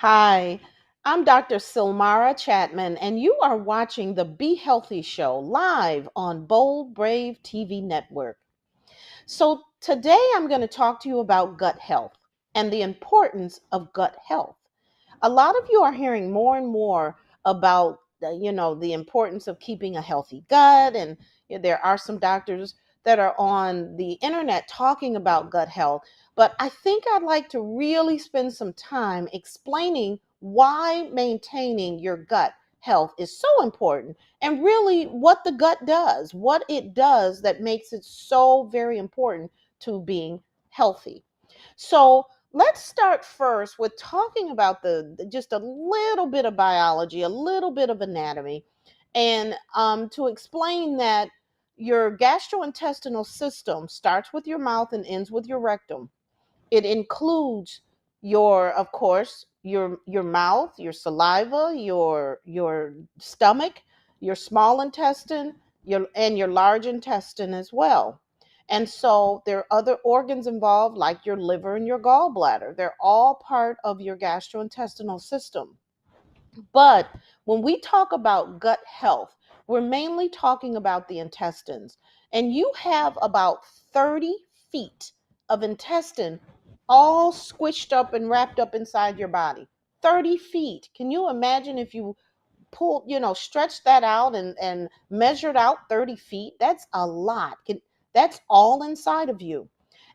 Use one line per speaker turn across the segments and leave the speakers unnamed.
Hi, I'm Dr. Silara Chapman, and you are watching the Be Healthy Show live on Bold Brave TV network. So, today I'm going to talk to you about gut health and the importance of gut health. A lot of you are hearing more and more about the importance of keeping a healthy gut, and there are some doctors that are on the internet talking about gut health, but I think I'd like to really spend some time explaining why maintaining your gut health is so important, and really what the gut does, what it does that makes it so very important to being healthy. So let's start first with talking about just a little bit of biology, a little bit of anatomy, and to explain that your gastrointestinal system starts with your mouth and ends with your rectum. It includes of course, your mouth, your saliva, your stomach, your small intestine, your large intestine as well. And so there are other organs involved, like your liver and your gallbladder. They're all part of your gastrointestinal system. But when we talk about gut health, we're mainly talking about the intestines. And you have about 30 feet of intestine all squished up and wrapped up inside your body. 30 feet. Can you imagine if you stretch that out and measured out 30 feet? That's a lot. That's all inside of you.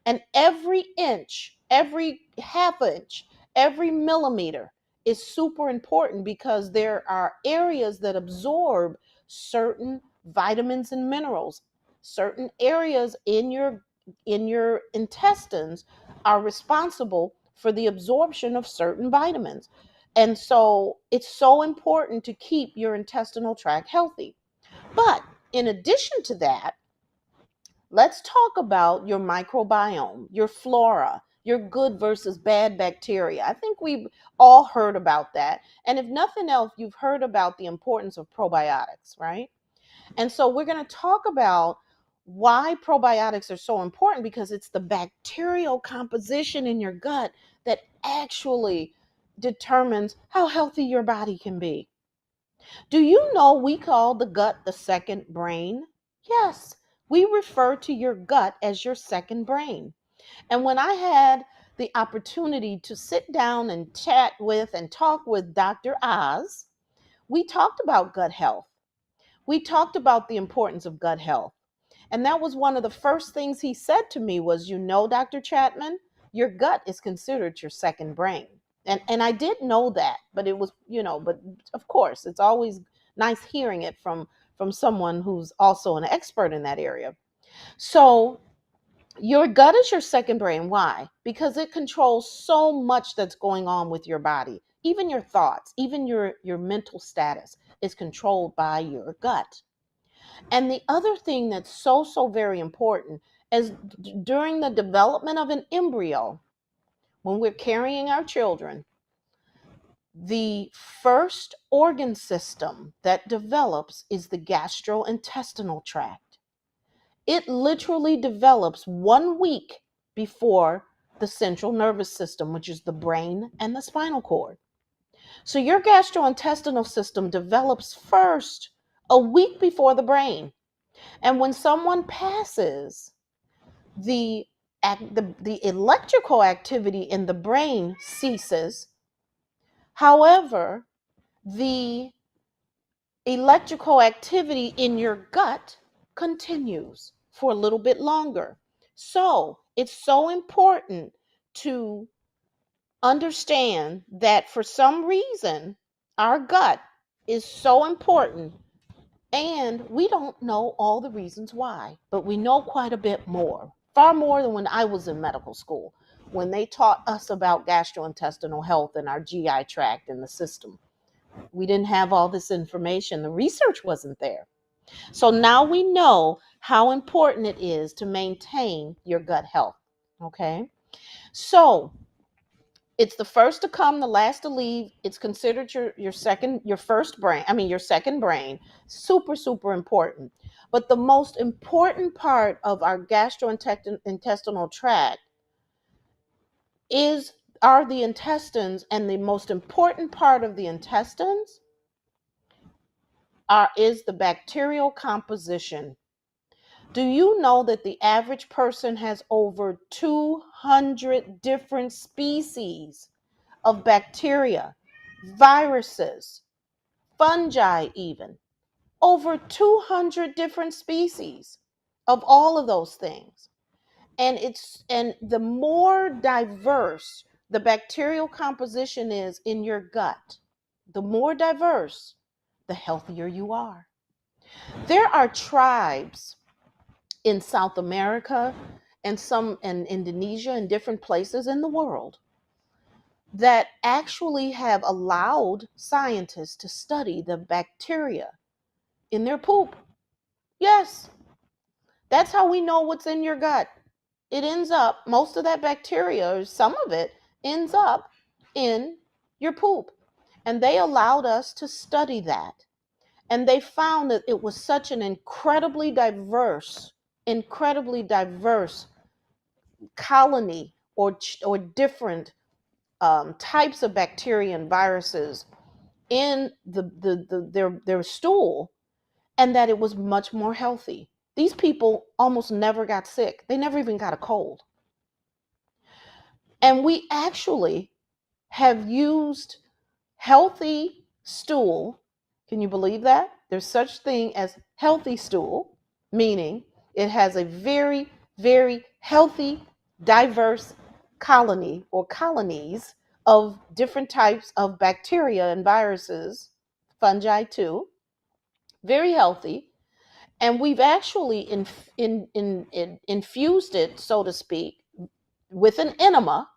And every inch, every half inch, every millimeter is super important because there are areas that absorb certain vitamins and minerals. Certain areas in your intestines are responsible for the absorption of certain vitamins. And so it's so important to keep your intestinal tract healthy. But in addition to that, let's talk about your microbiome, your flora, your good versus bad bacteria. I think we've all heard about that. And if nothing else, you've heard about the importance of probiotics, right? And so we're going to talk about why probiotics are so important, because it's the bacterial composition in your gut that actually determines how healthy your body can be. Do you know we call the gut the second brain? Yes, we refer to your gut as your second brain. And when I had the opportunity to sit down and chat with and talk with Dr. Oz, we talked about gut health. We talked about the importance of gut health. And that was one of the first things he said to me was, Dr. Chapman, your gut is considered your second brain. And I did know that, but it was, but of course, it's always nice hearing it from someone who's also an expert in that area. So your gut is your second brain. Why? Because it controls so much that's going on with your body. Even your thoughts, even your mental status is controlled by your gut. And the other thing that's so very important is during the development of an embryo, when we're carrying our children, the first organ system that develops is the gastrointestinal tract. It literally develops 1 week before the central nervous system, which is the brain and the spinal cord. So your gastrointestinal system develops first, a week before the brain. And when someone passes, the electrical activity in the brain ceases. However, the electrical activity in your gut continues for a little bit longer. So it's so important to understand that for some reason, our gut is so important, and we don't know all the reasons why, but we know quite a bit more, far more than when I was in medical school, when they taught us about gastrointestinal health and our GI tract and the system. We didn't have all this information. The research wasn't there. So now we know how important it is to maintain your gut health. Okay. So it's the first to come, the last to leave. It's considered your first brain. I mean, your second brain. Super important. But the most important part of our gastrointestinal tract is are the intestines, and the most important part of the intestines is the bacterial composition. Do you know that the average person has over 200 different species of bacteria, viruses, fungi even? Over 200 different species of all of those things. And the more diverse the bacterial composition is in your gut, the more diverse, the healthier you are. There are tribes in South America and some in Indonesia and different places in the world that actually have allowed scientists to study the bacteria in their poop. Yes, that's how we know what's in your gut. It ends up, most of that bacteria, or some of it, ends up in your poop. And they allowed us to study that. And they found that it was such an incredibly diverse colony or different types of bacteria and viruses in their stool, and that it was much more healthy. These people almost never got sick. They never even got a cold. And we actually have used healthy stool. Can you believe that? There's such thing as healthy stool, meaning it has a very, very healthy, diverse colony or colonies of different types of bacteria and viruses, fungi too, very healthy. And we've actually infused it, so to speak, with an enema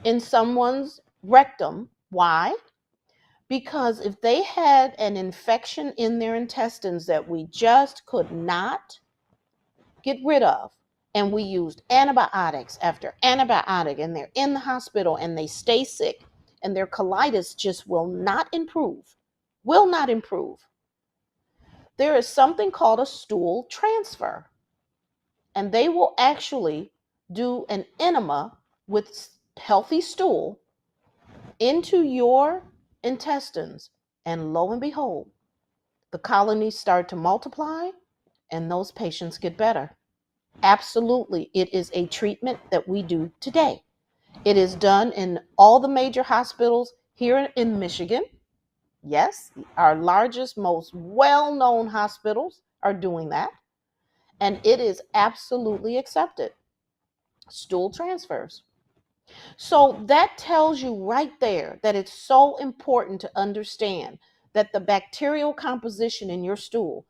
in someone's rectum. Why? Because if they had an infection in their intestines that we just could not get rid of, and we used antibiotics after antibiotic, and they're in the hospital and they stay sick, and their colitis just will not improve, there is something called a stool transfer. And they will actually do an enema with healthy stool into your intestines, and lo and behold, the colonies start to multiply and those patients get better. Absolutely, it is a treatment that we do today. It is done in all the major hospitals here in Michigan. Yes, our largest, most well-known hospitals are doing that, and it is absolutely accepted. Stool transfers. So that tells you right there that it's so important to understand that the bacterial composition in your stool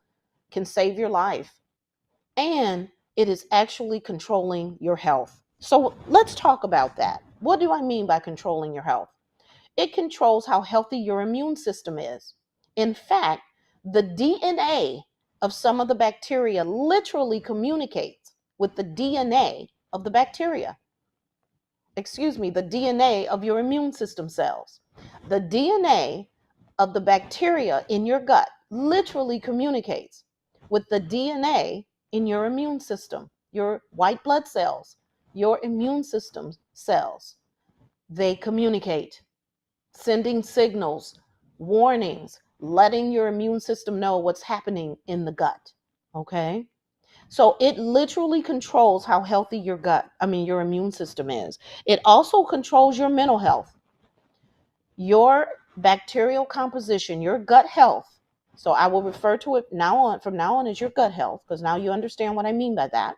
can save your life, and it is actually controlling your health. So let's talk about that. What do I mean by controlling your health? It controls how healthy your immune system is. In fact, the DNA of some of the bacteria literally communicates with the DNA of the bacteria. The DNA of your immune system cells. The DNA of the bacteria in your gut literally communicates with the DNA in your immune system, your white blood cells, your immune system cells. They communicate, sending signals, warnings, letting your immune system know what's happening in the gut. Okay? So it literally controls how healthy your immune system is. It also controls your mental health, your bacterial composition, your gut health. So I will refer to it from now on as your gut health, because now you understand what I mean by that.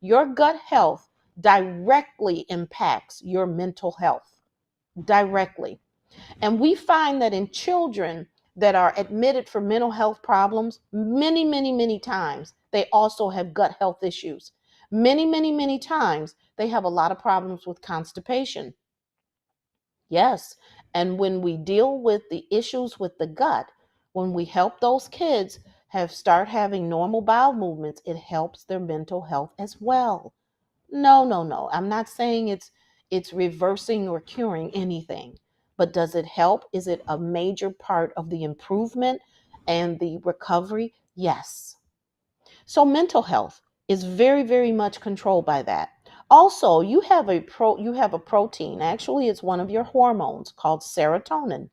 Your gut health directly impacts your mental health, directly. And we find that in children that are admitted for mental health problems, many, many, many times, they also have gut health issues. Many, many, many times, they have a lot of problems with constipation. Yes. And when we deal with the issues with the gut, when we help those kids start having normal bowel movements, it helps their mental health as well. No, no, no. I'm not saying it's reversing or curing anything. But does it help? Is it a major part of the improvement and the recovery? Yes. So mental health is very, very much controlled by that. Also, you have a protein. Actually, it's one of your hormones called serotonin.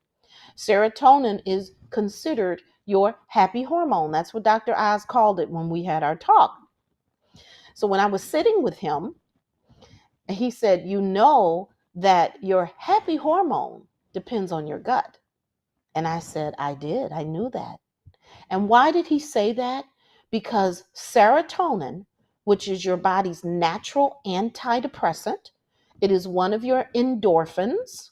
Serotonin is considered your happy hormone. That's what Dr. Oz called it when we had our talk. So when I was sitting with him, he said, "You know that your happy hormone depends on your gut." And I said, "I did. I knew that." And why did he say that? Because serotonin, which is your body's natural antidepressant, it is one of your endorphins.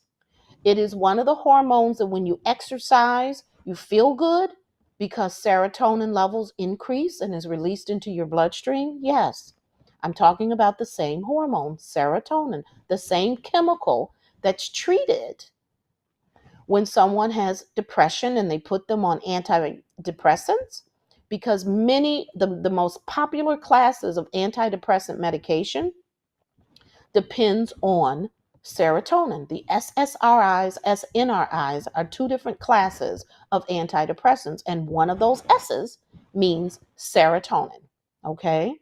It is one of the hormones that when you exercise, you feel good because serotonin levels increase and is released into your bloodstream. Yes, I'm talking about the same hormone, serotonin, the same chemical that's treated when someone has depression and they put them on antidepressants, because the most popular classes of antidepressant medication depends on serotonin. The SSRIs, SNRIs are two different classes of antidepressants, and one of those S's means serotonin. Okay?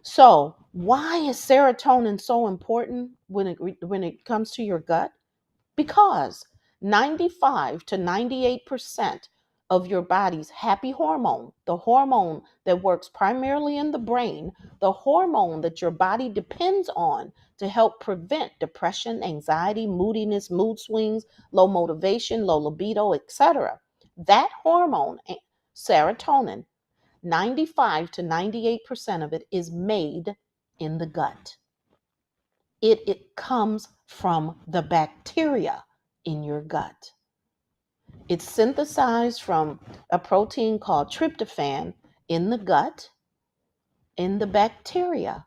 So, why is serotonin so important when it comes to your gut? Because 95 to 98% of your body's happy hormone, the hormone that works primarily in the brain, the hormone that your body depends on to help prevent depression, anxiety, moodiness, mood swings, low motivation, low libido, etc. That hormone, serotonin, 95 to 98% of it is made in the gut. It comes from the bacteria in your gut. It's synthesized from a protein called tryptophan in the gut, in the bacteria,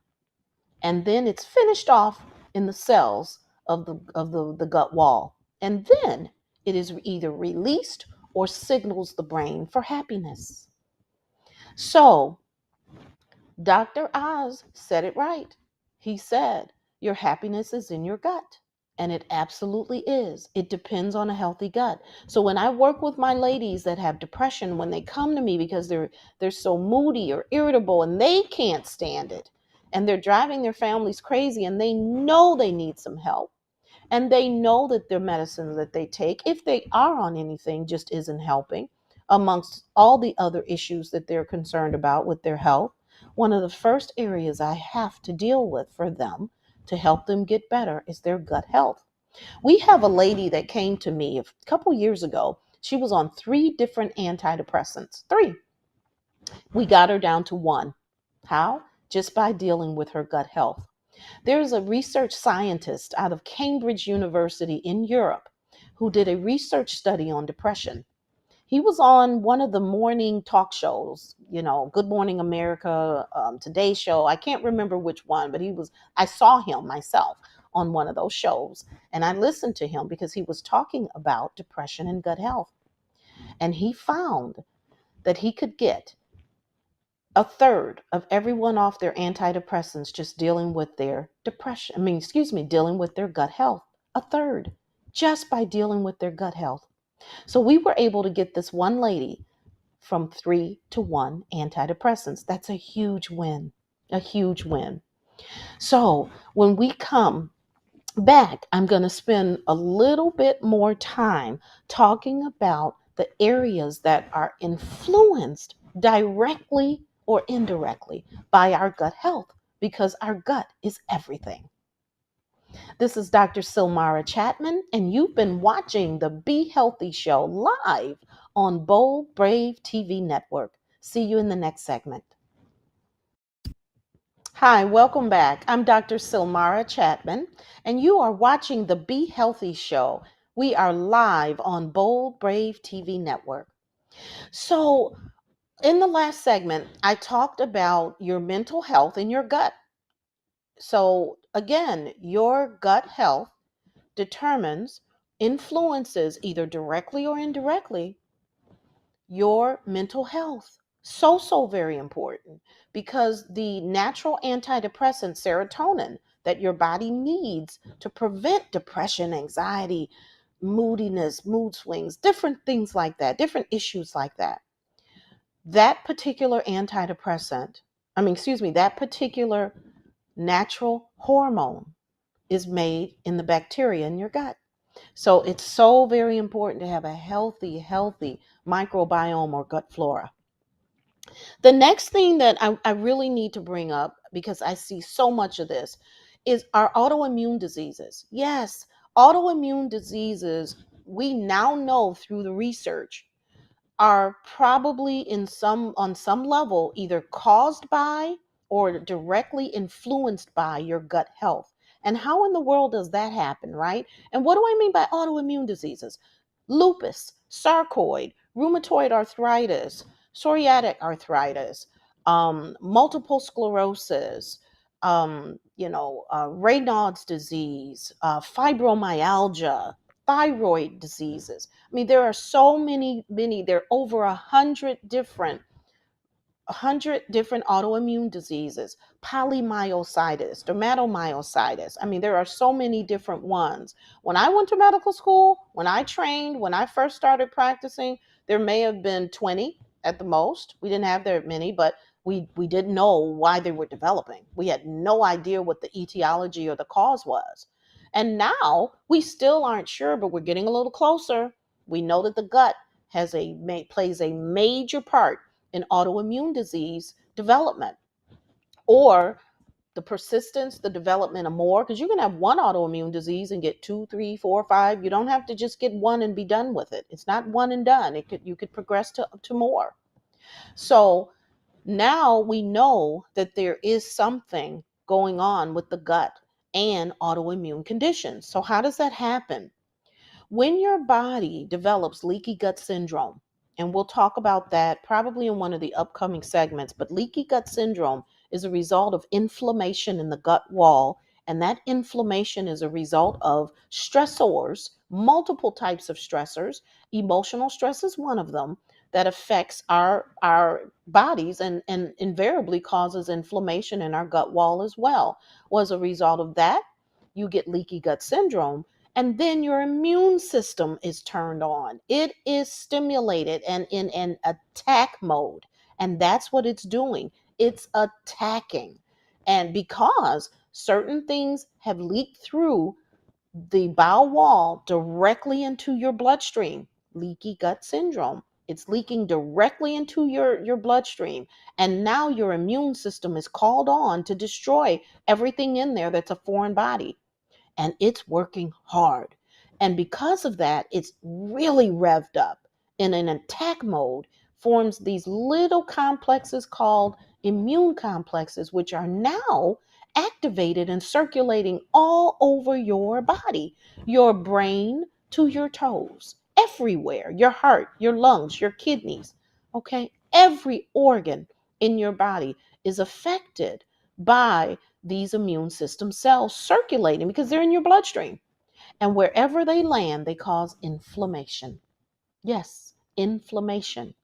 and then it's finished off in the cells of the gut wall. And then it is either released or signals the brain for happiness. So Dr. Oz said it right. He said, your happiness is in your gut. And it absolutely is. It depends on a healthy gut. So when I work with my ladies that have depression, when they come to me because they're so moody or irritable and they can't stand it, and they're driving their families crazy and they know they need some help, and they know that their medicines that they take, if they are on anything, just isn't helping amongst all the other issues that they're concerned about with their health, one of the first areas I have to deal with for them to help them get better is their gut health. We have a lady that came to me a couple years ago. She was on 3 different antidepressants. 3. We got her down to 1. How? Just by dealing with her gut health. There's a research scientist out of Cambridge University in Europe who did a research study on depression. He was on one of the morning talk shows, Good Morning America, Today Show. I can't remember which one, but I saw him myself on one of those shows. And I listened to him because he was talking about depression and gut health. And he found that he could get a third of everyone off their antidepressants just dealing with their depression. Dealing with their gut health. A third just by dealing with their gut health. So we were able to get this one lady from 3 to 1 antidepressants. That's a huge win, a huge win. So when we come back, I'm going to spend a little bit more time talking about the areas that are influenced directly or indirectly by our gut health, because our gut is everything. This is Dr. Silara Chapman, and you've been watching the Be Healthy Show live on Bold Brave TV Network. See you in the next segment. Hi, welcome back. I'm Dr. Silara Chapman, and you are watching the Be Healthy Show. We are live on Bold Brave TV Network. So, in the last segment, I talked about your mental health and your gut. So, again, your gut health influences either directly or indirectly your mental health. So very important, because the natural antidepressant serotonin that your body needs to prevent depression, anxiety, moodiness, mood swings, different things like that, different issues like that. That particular that particular natural hormone is made in the bacteria in your gut. So it's so very important to have a healthy microbiome or gut flora. The next thing that I really need to bring up, because I see so much of this, is our autoimmune diseases. Yes, autoimmune diseases, we now know through the research, are probably on some level either caused by or directly influenced by your gut health. And how in the world does that happen, right? And what do I mean by autoimmune diseases? Lupus, sarcoid, rheumatoid arthritis, psoriatic arthritis, multiple sclerosis, Raynaud's disease, fibromyalgia, thyroid diseases. I mean, there are so many, there are over 100 different autoimmune diseases, polymyositis, dermatomyositis. I mean, there are so many different ones. When I went to medical school, when I trained, when I first started practicing, there may have been 20 at the most. We didn't have that many, but we didn't know why they were developing. We had no idea what the etiology or the cause was. And now we still aren't sure, but we're getting a little closer. We know that the gut plays a major part in autoimmune disease development, or the persistence, the development of more, because you can have one autoimmune disease and get two, three, four, five. You don't have to just get one and be done with it. It's not one and done. You could progress to more. So now we know that there is something going on with the gut and autoimmune conditions. So how does that happen? When your body develops leaky gut syndrome, and we'll talk about that probably in one of the upcoming segments, but leaky gut syndrome is a result of inflammation in the gut wall, and that inflammation is a result of stressors, multiple types of stressors. Emotional stress is one of them that affects our bodies and invariably causes inflammation in our gut wall as well. Well, as a result of that, you get leaky gut syndrome, and then your immune system is turned on. It is stimulated and in an attack mode. And that's what it's doing. It's attacking. And because certain things have leaked through the bowel wall directly into your bloodstream, leaky gut syndrome, it's leaking directly into your bloodstream. And now your immune system is called on to destroy everything in there that's a foreign body, and it's working hard. And because of that, it's really revved up in an attack mode, forms these little complexes called immune complexes, which are now activated and circulating all over your body, your brain to your toes, everywhere, your heart, your lungs, your kidneys. Okay, every organ in your body is affected by these immune system cells circulating because they're in your bloodstream. And wherever they land, they cause inflammation. Yes, inflammation.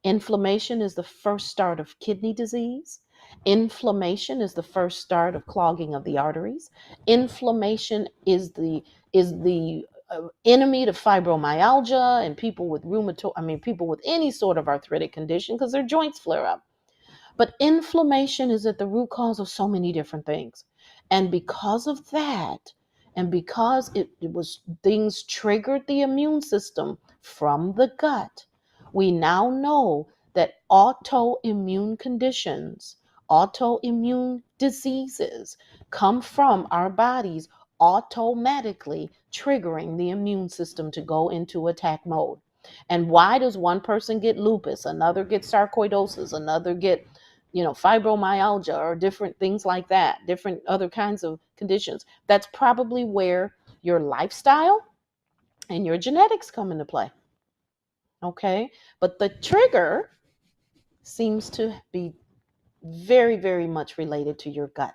Inflammation is the first start of kidney disease. Inflammation is the first start of clogging of the arteries. Inflammation is the enemy to fibromyalgia and people with people with any sort of arthritic condition because their joints flare up. But inflammation is at the root cause of so many different things. And because of that, and because it was things triggered the immune system from the gut, we now know that autoimmune conditions, autoimmune diseases come from our bodies automatically triggering the immune system to go into attack mode. And why does one person get lupus, another get sarcoidosis, another get fibromyalgia or different things like that, different other kinds of conditions? That's probably where your lifestyle and your genetics come into play. Okay. But the trigger seems to be very, very much related to your gut.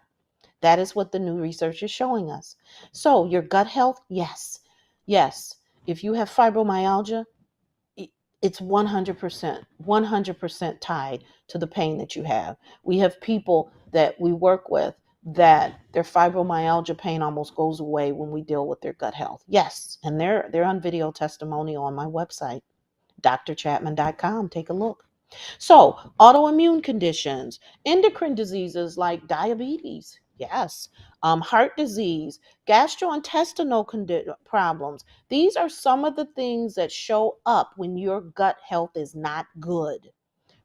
That is what the new research is showing us. So, your gut health, yes. Yes. If you have fibromyalgia, it's 100% tied to the pain that you have. We have people that we work with that their fibromyalgia pain almost goes away when we deal with their gut health. Yes, and they're on video testimonial on my website, drchapman.com. Take a look. So, autoimmune conditions, endocrine diseases like diabetes. Yes. Heart disease, gastrointestinal problems. These are some of the things that show up when your gut health is not good.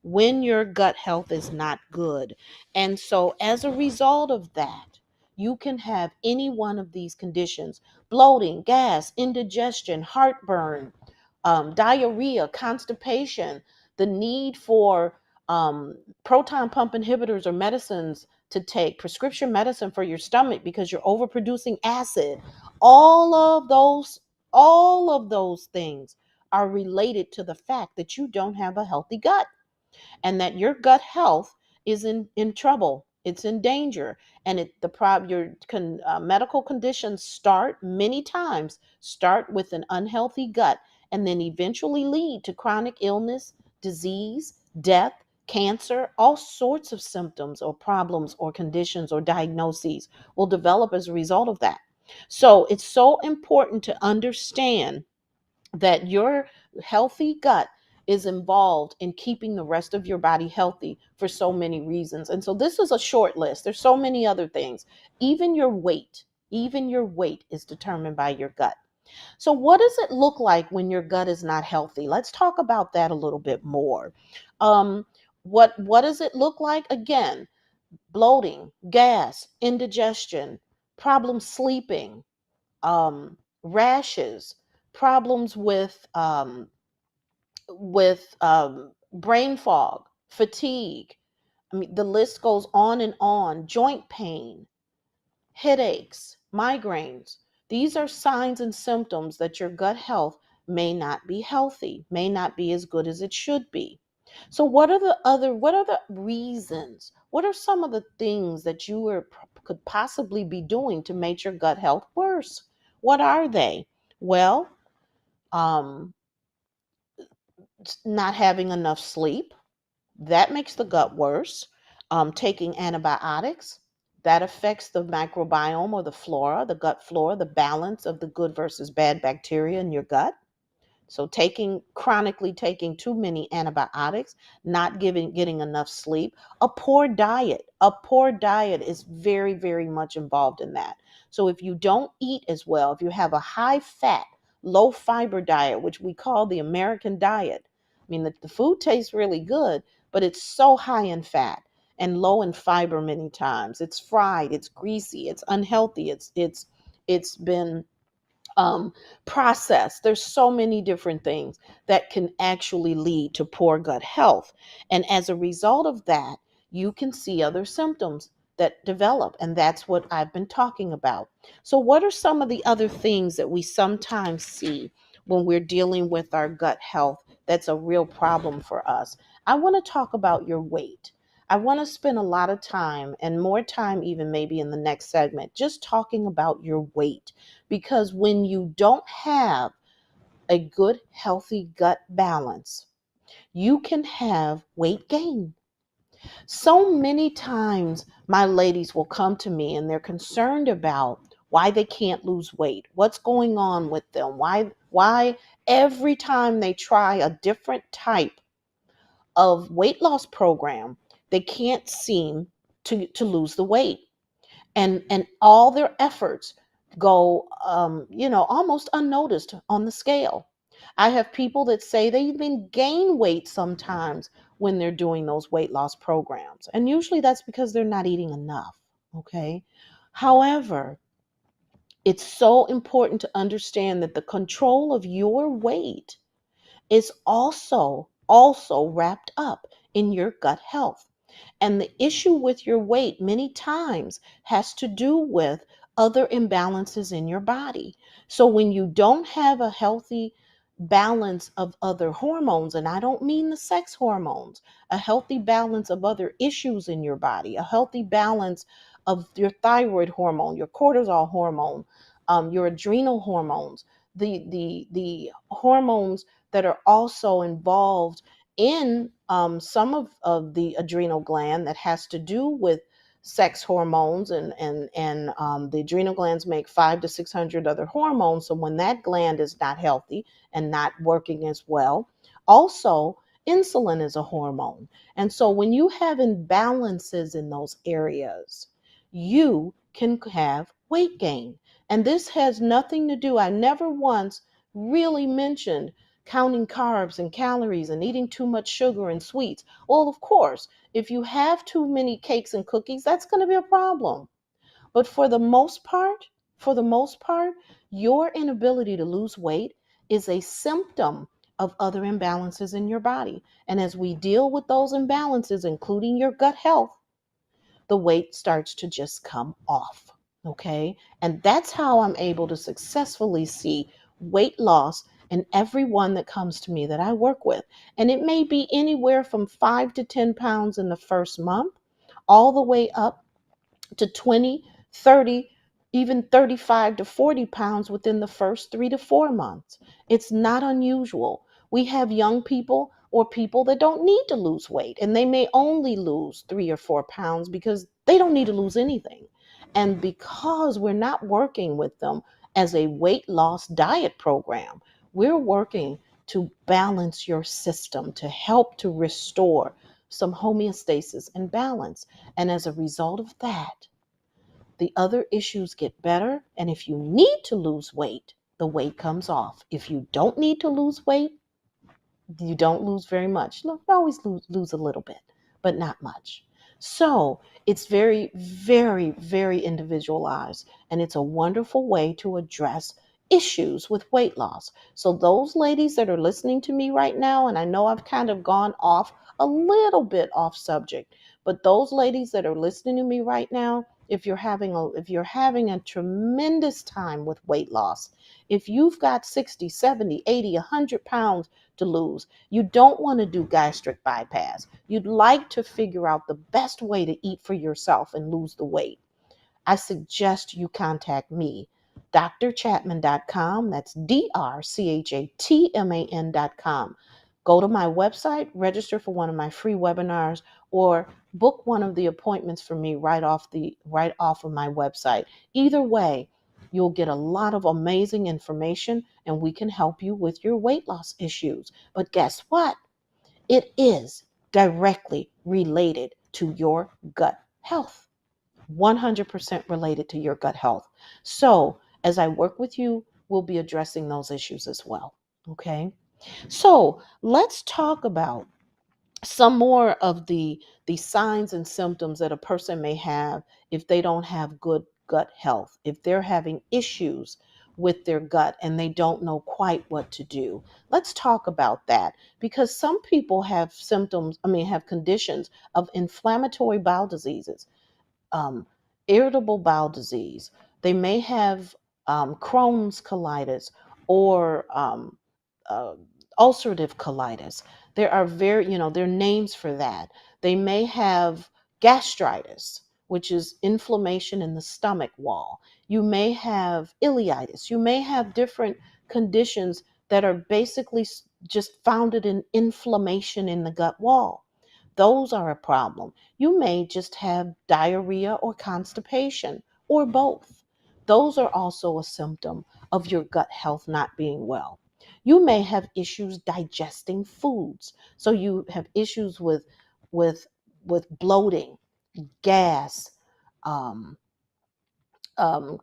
When your gut health is not good. And so, as a result of that, you can have any one of these conditions: bloating, gas, indigestion, heartburn, diarrhea, constipation, the need for um, proton pump inhibitors or medicines to take, prescription medicine for your stomach because you're overproducing acid. All of those, all of those things are related to the fact that you don't have a healthy gut, and that your gut health is in trouble. It's in danger. And medical conditions start many times, start with an unhealthy gut, and then eventually lead to chronic illness, disease, death, cancer. All sorts of symptoms or problems or conditions or diagnoses will develop as a result of that. So it's so important to understand that your healthy gut is involved in keeping the rest of your body healthy for so many reasons. And so this is a short list. There's so many other things. Even your weight is determined by your gut. So what does it look like when your gut is not healthy? Let's talk about that a little bit more. Um, what does it look like? Again, bloating, gas, indigestion, problem sleeping, rashes, problems with brain fog, fatigue. I mean, the list goes on and on. Joint pain, headaches, migraines. These are signs and symptoms that your gut health may not be healthy, may not be as good as it should be. So what are the reasons? What are some of the things that could possibly be doing to make your gut health worse? What are they? Well, um, not having enough sleep, that makes the gut worse. Taking antibiotics, that affects the microbiome or the flora, the gut flora, the balance of the good versus bad bacteria in your gut. So chronically taking too many antibiotics, not getting enough sleep, a poor diet is very, very much involved in that. So if you don't eat as well, if you have a high fat, low fiber diet, which we call the American diet, I mean, the food tastes really good, but it's so high in fat and low in fiber many times. It's fried, it's greasy, it's unhealthy, it's been um, process. There's so many different things that can actually lead to poor gut health. And as a result of that, you can see other symptoms that develop. And that's what I've been talking about. So, what are some of the other things that we sometimes see when we're dealing with our gut health that's a real problem for us? I want to talk about your weight. I want to spend a lot of time, and more time even maybe in the next segment, just talking about your weight, because when you don't have a good, healthy gut balance, you can have weight gain. So many times, my ladies will come to me and they're concerned about why they can't lose weight, what's going on with them, why every time they try a different type of weight loss program, they can't seem to lose the weight, and all their efforts go almost unnoticed on the scale. I have people that say they even gain weight sometimes when they're doing those weight loss programs, and usually that's because they're not eating enough. Okay. However, it's so important to understand that the control of your weight is also wrapped up in your gut health. And the issue with your weight many times has to do with other imbalances in your body. So when you don't have a healthy balance of other hormones, and I don't mean the sex hormones, a healthy balance of other issues in your body, a healthy balance of your thyroid hormone, your cortisol hormone, your adrenal hormones, the hormones that are also involved in some of the adrenal gland that has to do with sex hormones, and the adrenal glands make 500 to 600 other hormones. So when that gland is not healthy and not working as well, also insulin is a hormone. And so when you have imbalances in those areas, you can have weight gain. And this has nothing to do, I never once really mentioned counting carbs and calories and eating too much sugar and sweets. Well, of course, if you have too many cakes and cookies, that's going to be a problem. But for the most part, your inability to lose weight is a symptom of other imbalances in your body. And as we deal with those imbalances, including your gut health, the weight starts to just come off. Okay. And that's how I'm able to successfully see weight loss in everyone that comes to me that I work with. And it may be anywhere from 5 to 10 pounds in the first month, all the way up to 20, 30, even 35 to 40 pounds within the first 3 to 4 months. It's not unusual. We have young people or people that don't need to lose weight, and they may only lose 3 or 4 pounds because they don't need to lose anything. And because we're not working with them as a weight loss diet program, we're working to balance your system, to help to restore some homeostasis and balance. And as a result of that, the other issues get better. And if you need to lose weight, the weight comes off. If you don't need to lose weight, you don't lose very much. You always lose a little bit, but not much. So it's very, very, very individualized. And it's a wonderful way to address issues with weight loss. So those ladies that are listening to me right now, and I know I've kind of gone off a little bit off subject, but those ladies that are listening to me right now, if you're having a tremendous time with weight loss, if you've got 60, 70, 80, 100 pounds to lose, you don't want to do gastric bypass. You'd like to figure out the best way to eat for yourself and lose the weight. I suggest you contact me, drchapman.com. That's drchatman.com. Go to my website, register for one of my free webinars, or book one of the appointments for me right off of my website. Either way, you'll get a lot of amazing information and we can help you with your weight loss issues. But guess what? It is directly related to your gut health. 100% related to your gut health. So, as I work with you, we'll be addressing those issues as well. Okay. So, let's talk about some more of the signs and symptoms that a person may have if they don't have good gut health, if they're having issues with their gut and they don't know quite what to do. Let's talk about that because some people have have conditions of inflammatory bowel diseases, um, irritable bowel disease. They may have Crohn's colitis or uh, ulcerative colitis. There are names for that. They may have gastritis, which is inflammation in the stomach wall. You may have ileitis. You may have different conditions that are basically just founded in inflammation in the gut wall. Those are a problem. You may just have diarrhea or constipation or both. Those are also a symptom of your gut health not being well. You may have issues digesting foods. So you have issues with with bloating, gas, um,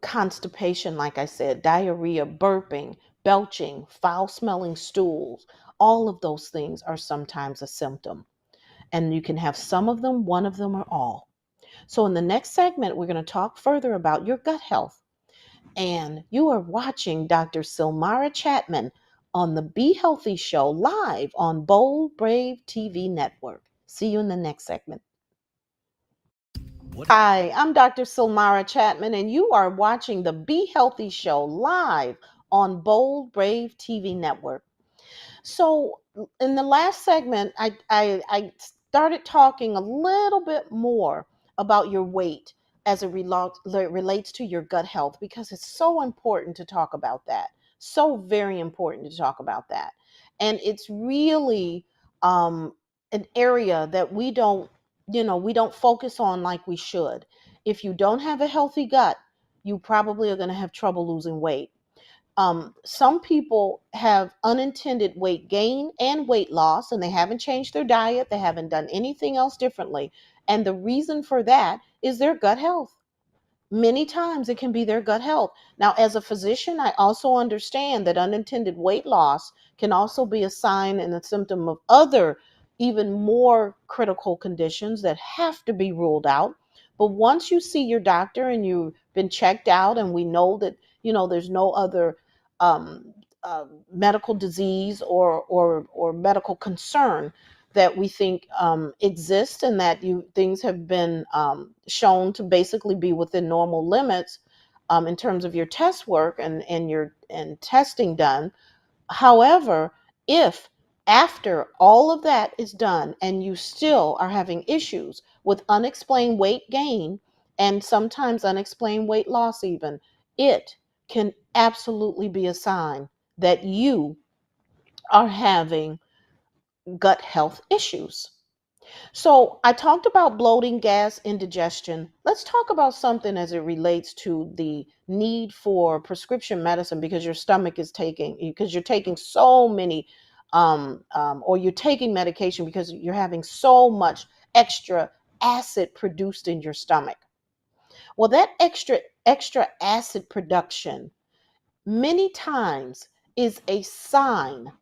constipation, like I said, diarrhea, burping, belching, foul smelling stools. All of those things are sometimes a symptom. And you can have some of them, one of them, or all. So, in the next segment, we're going to talk further about your gut health. And you are watching Dr. Silara Chapman on the Be Healthy Show live on Bold Brave TV network. See you in the next segment. Hi, I'm Dr. Silara Chapman, and you are watching the Be Healthy Show live on Bold Brave TV network. So, in the last segment, I started talking a little bit more about your weight as it relates to your gut health because it's so important to talk about that. So very important to talk about that. And it's really an area that we don't focus on like we should. If you don't have a healthy gut, you probably are going to have trouble losing weight. Some people have unintended weight gain and weight loss, and they haven't changed their diet. They haven't done anything else differently. And the reason for that is their gut health. Many times it can be their gut health. Now, as a physician, I also understand that unintended weight loss can also be a sign and a symptom of other, even more critical conditions that have to be ruled out. But once you see your doctor and you've been checked out, and we know that, there's no other um, medical disease or medical concern that we think exist, and that things have been shown to basically be within normal limits in terms of your test work and testing done. However, if after all of that is done and you still are having issues with unexplained weight gain and sometimes unexplained weight loss even, it can absolutely be a sign that you are having gut health issues. So I talked about bloating, gas, indigestion. Let's talk about something as it relates to the need for prescription medicine because you're taking so many, or you're taking medication because you're having so much extra acid produced in your stomach. Well, that extra acid production many times is a sign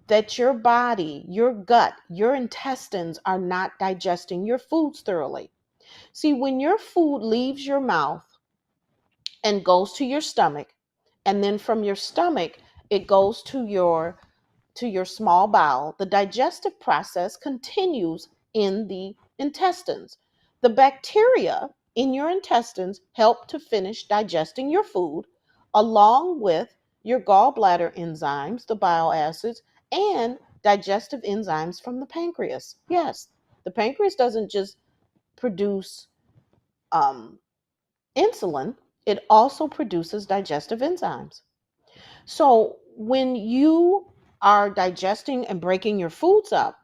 that your body, your gut, your intestines are not digesting your foods thoroughly. See, when your food leaves your mouth and goes to your stomach, and then from your stomach it goes to your small bowel, the digestive process continues in the intestines. The bacteria in your intestines help to finish digesting your food, along with your gallbladder enzymes, the bile acids, and digestive enzymes from the pancreas. Yes, the pancreas doesn't just produce um, insulin, it also produces digestive enzymes. So when you are digesting and breaking your foods up,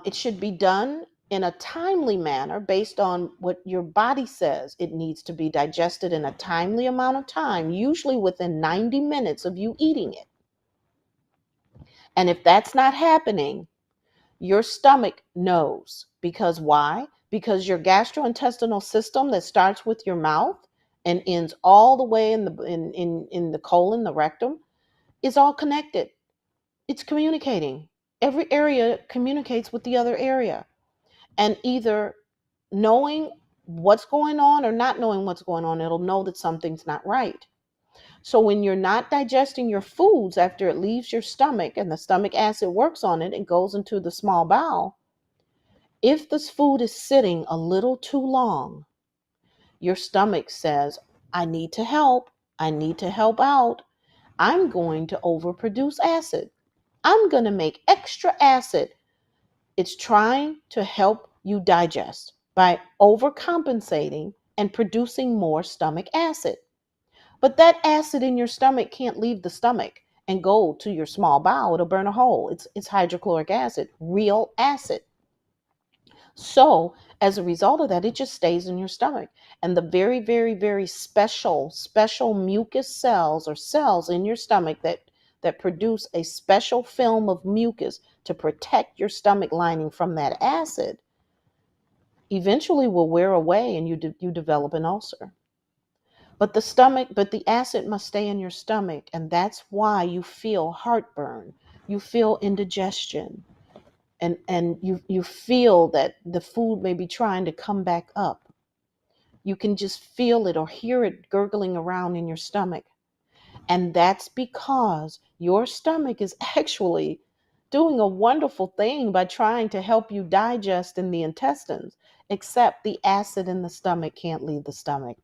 it should be done in a timely manner based on what your body says it needs to be digested in a timely amount of time, usually within 90 minutes of you eating it. And if that's not happening, your stomach knows. Because why? Because your gastrointestinal system that starts with your mouth and ends all the way in the colon, the rectum, is all connected. It's communicating. Every area communicates with the other area. And either knowing what's going on or not knowing what's going on, it'll know that something's not right. So when you're not digesting your foods after it leaves your stomach and the stomach acid works on it and goes into the small bowel, if this food is sitting a little too long, your stomach says, I need to help. I need to help out. I'm going to overproduce acid. I'm going to make extra acid. It's trying to help you digest by overcompensating and producing more stomach acid. But that acid in your stomach can't leave the stomach and go to your small bowel. It'll burn a hole. It's hydrochloric acid, real acid. So as a result of that, it just stays in your stomach. And the very, very, very special mucus cells or cells in your stomach that produce a special film of mucus to protect your stomach lining from that acid eventually will wear away and you develop an ulcer. But the acid must stay in your stomach, and that's why you feel heartburn, you feel indigestion, and you feel that the food may be trying to come back up. You can just feel it or hear it gurgling around in your stomach. And that's because your stomach is actually doing a wonderful thing by trying to help you digest in the intestines, except the acid in the stomach can't leave the stomach.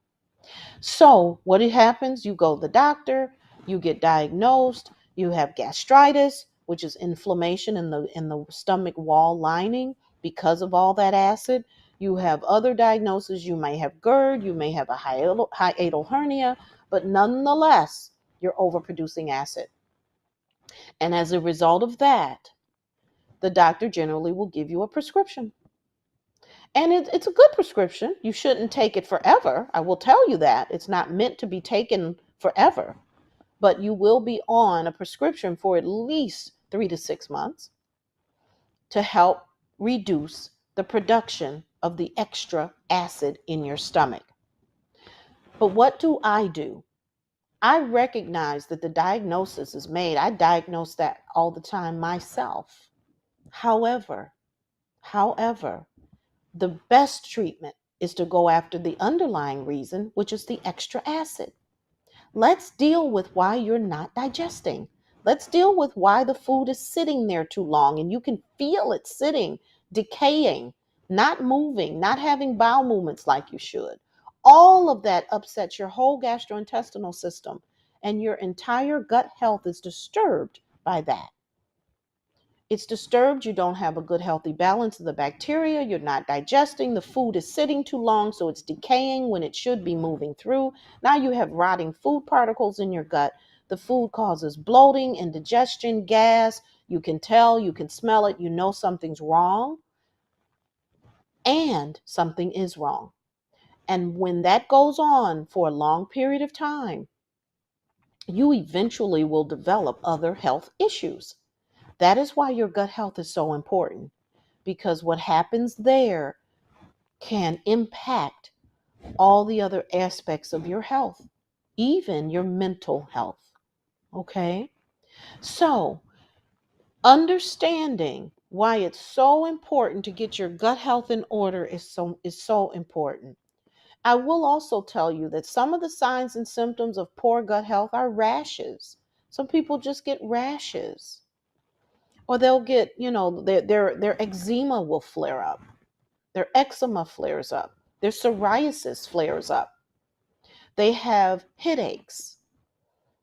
So what happens? You go to the doctor, you get diagnosed, you have gastritis, which is inflammation in the stomach wall lining because of all that acid. You have other diagnoses. You may have GERD, you may have a hiatal hernia, but nonetheless, you're overproducing acid. And as a result of that, the doctor generally will give you a prescription. And it's a good prescription. You shouldn't take it forever. I will tell you that. It's not meant to be taken forever. But you will be on a prescription for at least 3 to 6 months to help reduce the production of the extra acid in your stomach. But what do? I recognize that the diagnosis is made. I diagnose that all the time myself. However, however, the best treatment is to go after the underlying reason, which is the extra acid. Let's deal with why you're not digesting. Let's deal with why the food is sitting there too long and you can feel it sitting, decaying, not moving, not having bowel movements like you should. All of that upsets your whole gastrointestinal system, and your entire gut health is disturbed by that. It's disturbed. You don't have a good, healthy balance of the bacteria. You're not digesting. The food is sitting too long, so it's decaying when it should be moving through. Now you have rotting food particles in your gut. The food causes bloating, indigestion, gas. You can tell, you can smell it. You know something's wrong, and something is wrong. And when that goes on for a long period of time, you eventually will develop other health issues. That is why your gut health is so important, because what happens there can impact all the other aspects of your health, even your mental health. Okay? So, understanding why it's so important to get your gut health in order is so important. I will also tell you that some of the signs and symptoms of poor gut health are rashes. Some people just get rashes, or they'll get, their eczema will flare up. Their eczema flares up. Their psoriasis flares up. They have headaches.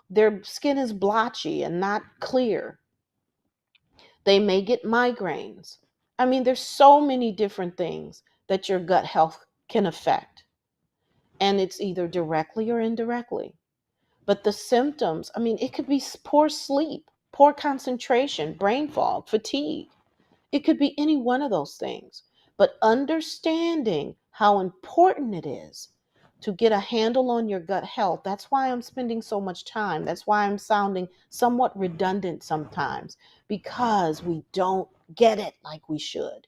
Their skin is blotchy and not clear. They may get migraines. I mean, there's so many different things that your gut health can affect. And it's either directly or indirectly. But the symptoms, I mean, it could be poor sleep, poor concentration, brain fog, fatigue. It could be any one of those things. But understanding how important it is to get a handle on your gut health, that's why I'm spending so much time. That's why I'm sounding somewhat redundant sometimes, because we don't get it like we should.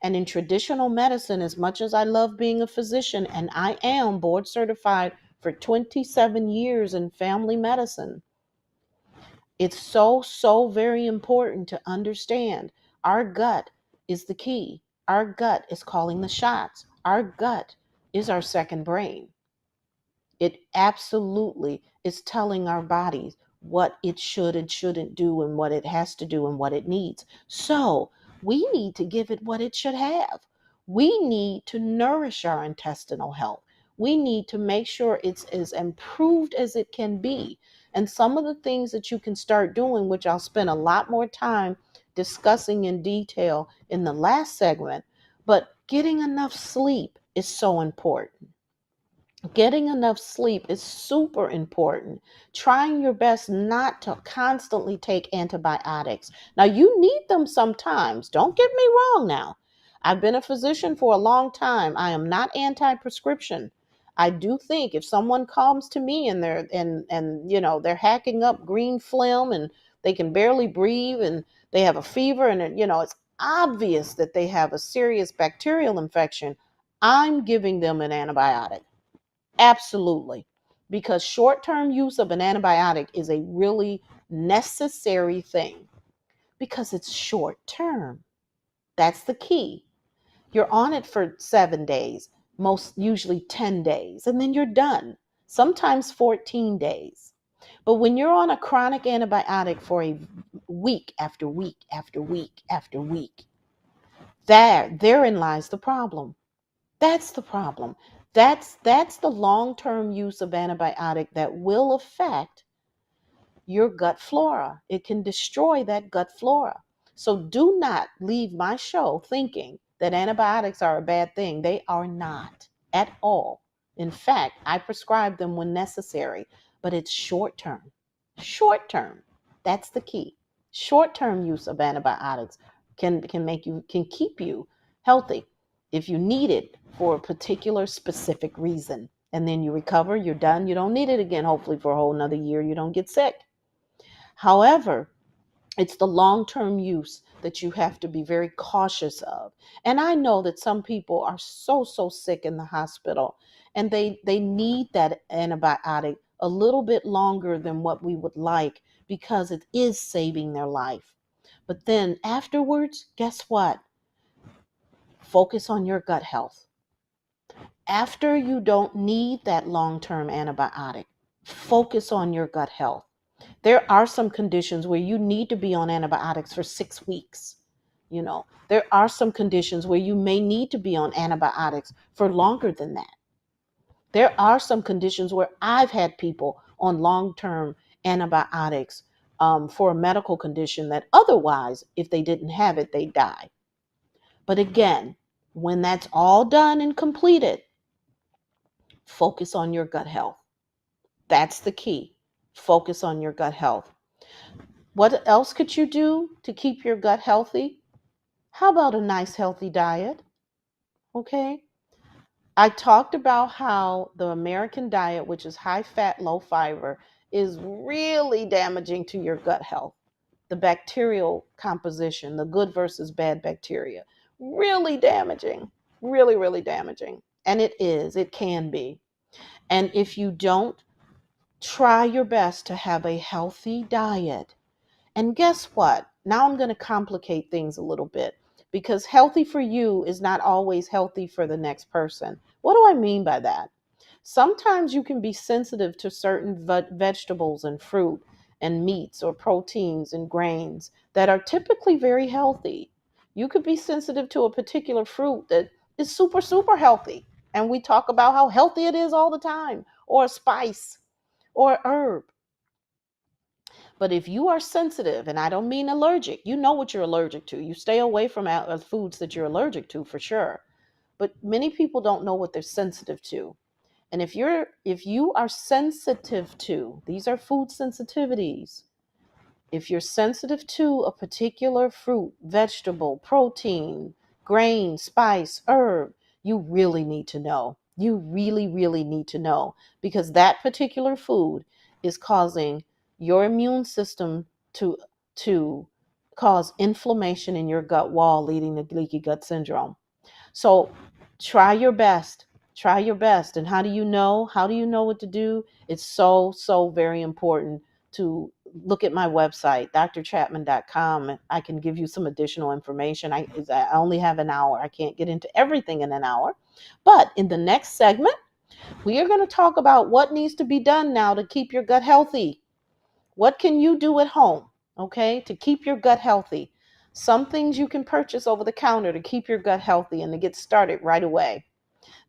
And in traditional medicine, as much as I love being a physician, and I am board certified for 27 years in family medicine, it's so very important to understand our gut is the key. Our gut is calling the shots. Our gut is our second brain. It absolutely is telling our bodies what it should and shouldn't do, and what it has to do, and what it needs. So we need to give it what it should have. We need to nourish our intestinal health. We need to make sure it's as improved as it can be. And some of the things that you can start doing, which I'll spend a lot more time discussing in detail in the last segment, but getting enough sleep is so important. Getting enough sleep is super important. Trying your best not to constantly take antibiotics. Now, you need them sometimes. Don't get me wrong now. I've been a physician for a long time. I am not anti-prescription. I do think if someone comes to me and they're hacking up green phlegm and they can barely breathe and they have a fever and it's obvious that they have a serious bacterial infection, I'm giving them an antibiotic. Absolutely. Because short-term use of an antibiotic is a really necessary thing, because it's short-term. That's the key. You're on it for 7 days, most usually 10 days, and then you're done. Sometimes 14 days. But when you're on a chronic antibiotic for a week after week after week after week, therein lies the problem. That's the problem. That's the long-term use of antibiotic that will affect your gut flora. It can destroy that gut flora. So do not leave my show thinking that antibiotics are a bad thing. They are not at all. In fact, I prescribe them when necessary, but it's short term. Short term. That's the key. Short term use of antibiotics can keep you healthy if you need it for a particular specific reason. And then you recover, you're done, you don't need it again, hopefully for a whole another year, you don't get sick. However, It's the long-term use that you have to be very cautious of. And I know that some people are so sick in the hospital, and they need that antibiotic a little bit longer than what we would like, because it is saving their life. But then afterwards, guess what? Focus on your gut health. After you don't need that long-term antibiotic, focus on your gut health. There are some conditions where you need to be on antibiotics for 6 weeks. There are some conditions where you may need to be on antibiotics for longer than that. There are some conditions where I've had people on long-term antibiotics for a medical condition that otherwise, if they didn't have it, they'd die. But again, when that's all done and completed, focus on your gut health. That's the key. Focus on your gut health. What else could you do to keep your gut healthy? How about a nice healthy diet? Okay. I talked about how the American diet, which is high fat, low fiber, is really damaging to your gut health. The bacterial composition, the good versus bad bacteria, really damaging, really damaging. And it can be. And if you don't try your best to have a healthy diet, and guess what? Now I'm going to complicate things a little bit, because healthy for you is not always healthy for the next person. What do I mean by that? Sometimes you can be sensitive to certain vegetables and fruit and meats or proteins and grains that are typically very healthy. You could be sensitive to a particular fruit that is super healthy. And we talk about how healthy it is all the time, or a spice or herb. But if you are sensitive, and I don't mean allergic, you know what you're allergic to. You stay away from foods that you're allergic to for sure. But many people don't know what they're sensitive to. And if you are sensitive to, these are food sensitivities. If you're sensitive to a particular fruit, vegetable, protein, grain, spice, herb, you really need to know. You really need to know, because that particular food is causing your immune system to cause inflammation in your gut wall, leading to leaky gut syndrome. So try your best. Try your best. And how do you know? How do you know what to do? It's so very important to look at my website, drchapman.com. I can give you some additional information. I only have an hour. I can't get into everything in an hour. But in the next segment, we are going to talk about what needs to be done now to keep your gut healthy. What can you do at home, okay, to keep your gut healthy? Some things you can purchase over the counter to keep your gut healthy and to get started right away.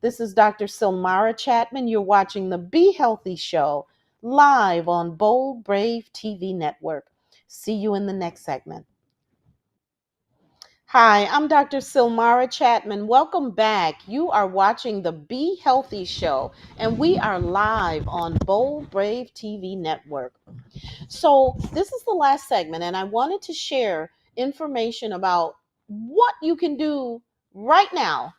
This is Dr. Silara Chapman. You're watching the Be Healthy Show live on Bold Brave TV Network. See you in the next segment. Hi, I'm Dr. Silara Chapman. Welcome back. You are watching the Be Healthy Show, and we are live on Bold Brave TV Network. So this is the last segment, and I wanted to share information about what you can do right now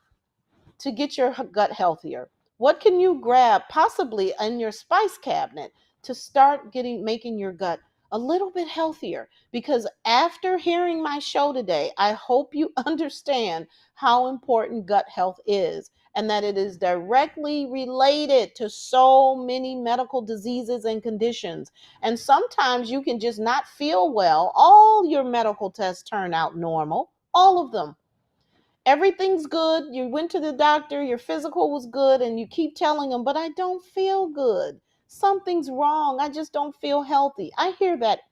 to get your gut healthier. What can you grab possibly in your spice cabinet to start making your gut a little bit healthier? Because after hearing my show today, I hope you understand how important gut health is, and that it is directly related to so many medical diseases and conditions. And sometimes you can just not feel well. All your medical tests turn out normal, all of them. Everything's good. You went to the doctor, your physical was good, and you keep telling them, but I don't feel good. Something's wrong. I just don't feel healthy. I hear that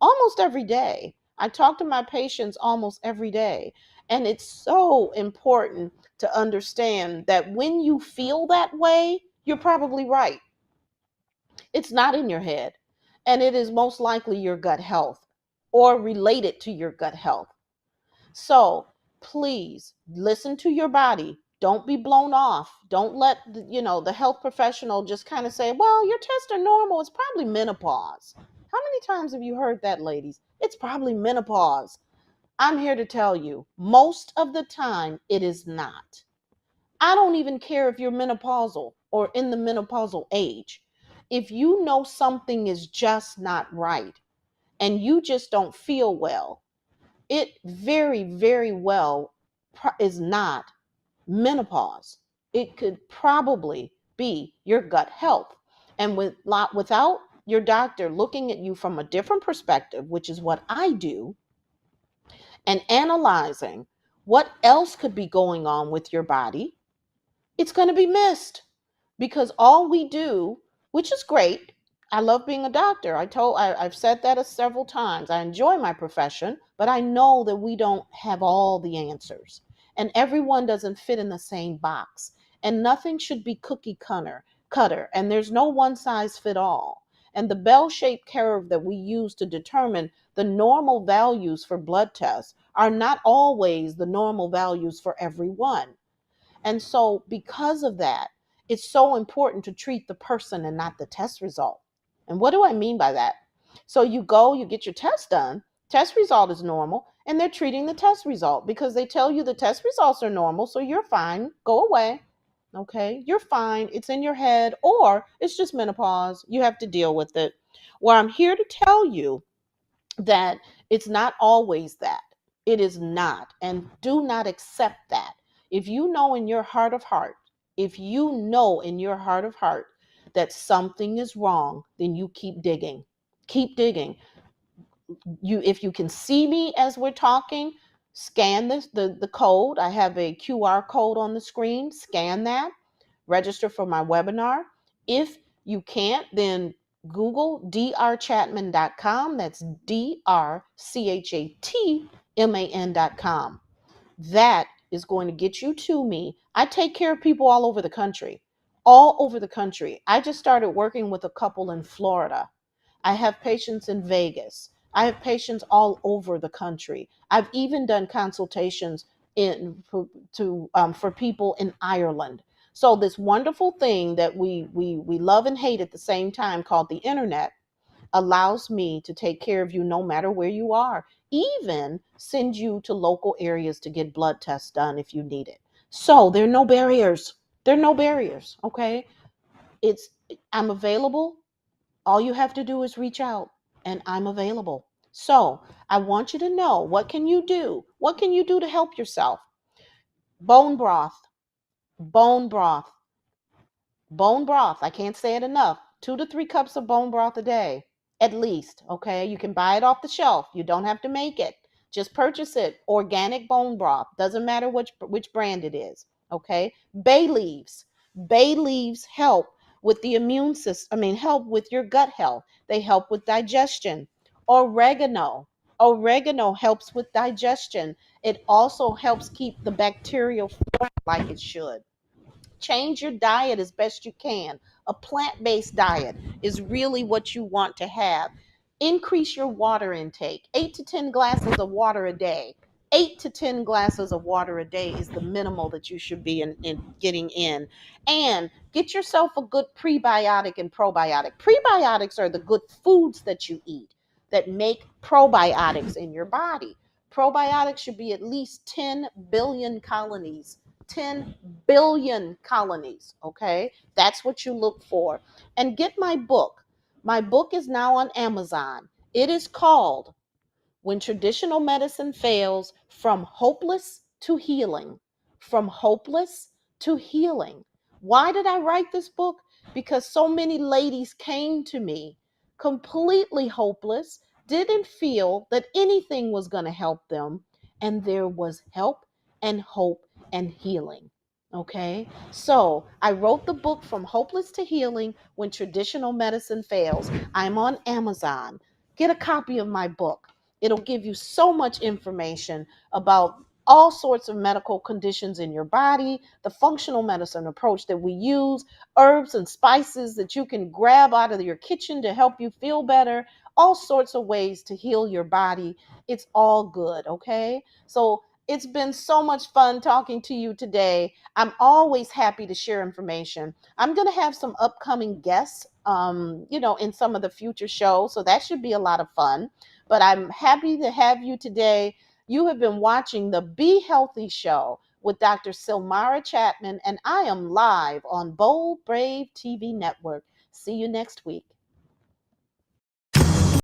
almost every day. I talk to my patients almost every day. And it's so important to understand that when you feel that way, you're probably right. It's not in your head. And it is most likely your gut health or related to your gut health. So please listen to your body. Don't be blown off. Don't let the health professional just kind of say, well, your tests are normal. It's probably menopause. How many times have you heard that, ladies? It's probably menopause. I'm here to tell you, most of the time it is not. I don't even care if you're menopausal or in the menopausal age. If you know something is just not right, and you just don't feel well, it very, very well is not menopause. It could probably be your gut health. And without your doctor looking at you from a different perspective, which is what I do, and analyzing what else could be going on with your body, it's going to be missed. Because all we do, which is great, I love being a doctor. I've said that several times. I enjoy my profession, but I know that we don't have all the answers, and everyone doesn't fit in the same box, and nothing should be cookie cutter, and there's no one size fit all. And the bell-shaped curve that we use to determine the normal values for blood tests are not always the normal values for everyone. And so, because of that, it's so important to treat the person and not the test result. And what do I mean by that? So, you go, you get your test done, test result is normal, and they're treating the test result because they tell you the test results are normal, so you're fine, go away. Okay, you're fine, it's in your head, or it's just menopause, you have to deal with it. Well, I'm here to tell you that it's not always that. It is not. And do not accept that. If you know in your heart of heart, if you know in your heart of heart that something is wrong, then you keep digging. Keep digging. If you can see me as we're talking, scan the code. I have a QR code on the screen. Scan that. Register for my webinar. If you can't, then Google drchatman.com. That's drchatman.com. That is going to get you to me. I take care of people all over the country. All over the country. I just started working with a couple in Florida. I have patients in Vegas. I have patients all over the country. I've even done consultations for people in Ireland. So this wonderful thing that we love and hate at the same time, called the internet, allows me to take care of you no matter where you are, even send you to local areas to get blood tests done if you need it. So there are no barriers. There are no barriers. Okay. It's I'm available. All you have to do is reach out, and I'm available. So I want you to know, what can you do? What can you do to help yourself? Bone broth, bone broth, bone broth. I can't say it enough. 2 to 3 cups of bone broth a day, at least. Okay. You can buy it off the shelf. You don't have to make it. Just purchase it. Organic bone broth. Doesn't matter which brand it is. Okay. Bay leaves. Bay leaves help with the immune system. Help with your gut health. They help with digestion. Oregano. Oregano helps with digestion. It also helps keep the bacterial flora like it should. Change your diet as best you can. A plant-based diet is really what you want to have. Increase your water intake. 8 to 10 glasses of water a day. 8 to 10 glasses of water a day is the minimal that you should be in getting in. And get yourself a good prebiotic and probiotic. Prebiotics are the good foods that you eat that make probiotics in your body. Probiotics should be at least 10 billion colonies. 10 billion colonies. Okay. That's what you look for. And get my book. My book is now on Amazon. It is called When Traditional Medicine Fails, From Hopeless to Healing. From Hopeless to Healing. Why did I write this book? Because so many ladies came to me completely hopeless, didn't feel that anything was going to help them, and there was help and hope and healing. Okay, so I wrote the book From Hopeless to Healing, When Traditional Medicine Fails. I'm on Amazon. Get a copy of my book. It'll give you so much information about all sorts of medical conditions in your body, the functional medicine approach that we use, herbs and spices that you can grab out of your kitchen to help you feel better, all sorts of ways to heal your body. It's all good, okay? So it's been so much fun talking to you today. I'm always happy to share information. I'm going to have some upcoming guests, in some of the future shows, so that should be a lot of fun. But I'm happy to have you today. You have been watching the Be Healthy Show with Dr. Silara Chapman, and I am live on Bold Brave TV Network. See you next week.